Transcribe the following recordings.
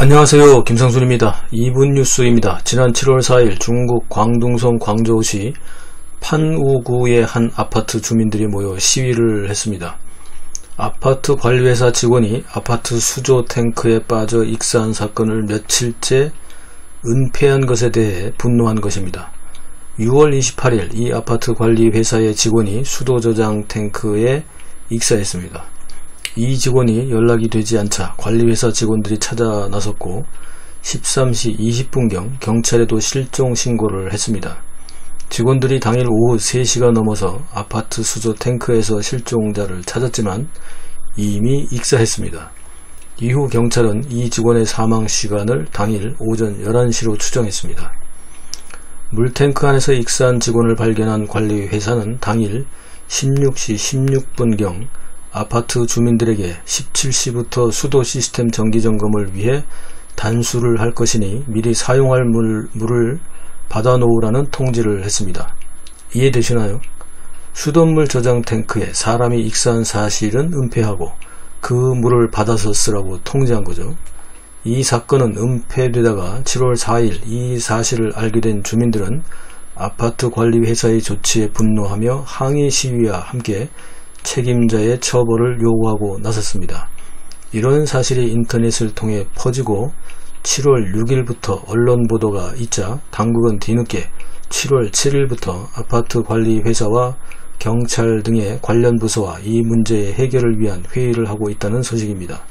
안녕하세요. 김상순입니다. 2분 뉴스입니다. 지난 7월 4일 중국 광둥성 광저우시 판우구의 한 아파트 주민들이 모여 시위를 했습니다. 아파트 관리회사 직원이 아파트 수조 탱크에 빠져 익사한 사건을 며칠째 은폐한 것에 대해 분노한 것입니다. 6월 28일 이 아파트 관리회사의 직원이 수도 저장 탱크에 익사했습니다. 이 직원이 연락이 되지 않자 관리회사 직원들이 찾아 나섰고 13시 20분경 경찰에도 실종 신고를 했습니다. 직원들이 당일 오후 3시가 넘어서 아파트 수조 탱크에서 실종자를 찾았지만 이미 익사했습니다. 이후 경찰은 이 직원의 사망 시간을 당일 오전 11시로 추정했습니다. 물탱크 안에서 익사한 직원을 발견한 관리회사는 당일 16시 16분경 아파트 주민들에게 17시부터 수도 시스템 정기점검을 위해 단수를 할 것이니 미리 사용할 물을 받아놓으라는 통지를 했습니다. 이해되시나요? 수돗물 저장 탱크에 사람이 익사한 사실은 은폐하고 그 물을 받아서 쓰라고 통지한 거죠. 이 사건은 은폐되다가 7월 4일 이 사실을 알게 된 주민들은 아파트 관리회사의 조치에 분노하며 항의 시위와 함께 책임자의 처벌을 요구하고 나섰습니다. 이런 사실이 인터넷을 통해 퍼지고 7월 6일부터 언론 보도가 있자 당국은 뒤늦게 7월 7일부터 아파트 관리회사와 경찰 등의 관련 부서와 이 문제의 해결을 위한 회의를 하고 있다는 소식입니다.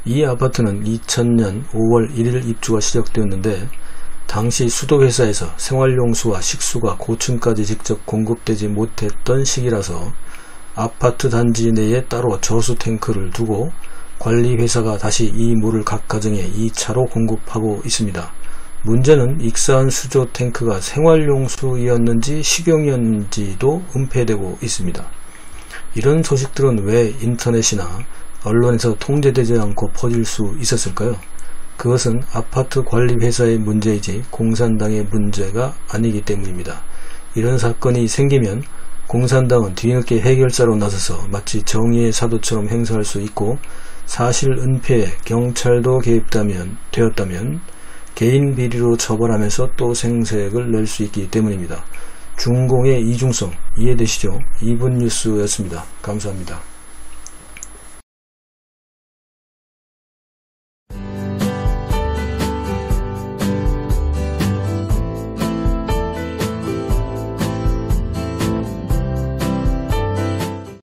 이 아파트는 2000년 5월 1일 입주가 시작되었는데 당시 수도회사에서 생활용수와 식수가 고층까지 직접 공급되지 못했던 시기라서 아파트 단지 내에 따로 저수 탱크를 두고 관리회사가 다시 이 물을 각 가정에 2차로 공급하고 있습니다. 문제는 익사한 수조 탱크가 생활용수이었는지 식용이었는지도 은폐되고 있습니다. 이런 소식들은 왜 인터넷이나 언론에서 통제되지 않고 퍼질 수 있었을까요? 그것은 아파트 관리회사의 문제이지 공산당의 문제가 아니기 때문입니다. 이런 사건이 생기면 공산당은 뒤늦게 해결사로 나서서 마치 정의의 사도처럼 행사할 수 있고 사실 은폐에 경찰도 개입되었다면 개인 비리로 처벌하면서 또 생색을 낼 수 있기 때문입니다. 중공의 이중성 이해되시죠? 2분 뉴스였습니다. 감사합니다.